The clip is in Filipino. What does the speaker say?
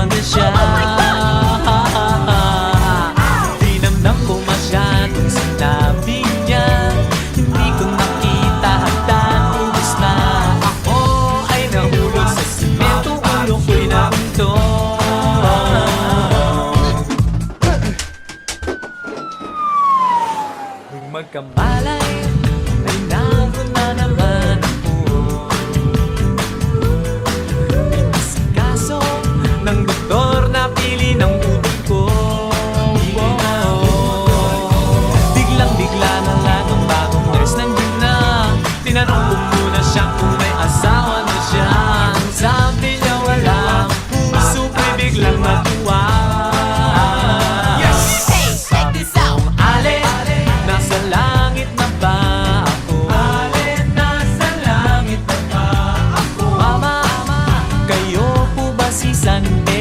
asawa na siya. Dinamdam ko masyadong sinabi niya, hindi ko nakita hagdan, ubos na. Ako ay nahulog sa simento, ulo ko'y nabuntong. Nung magkamalay ay nago na naman ako. Inasikaso ng doktor na pili ng utot ko. Biglang-bigla na lang ang bagong nurse nandiyan na. Tinanong ko muna siya kung may asawa na siya. Ang sabi niya walang puso ko'y biglang natuwa. Nasa langit na ba ako? Nasa langit na ba ako? Mama, kayo po ba si San Pedro?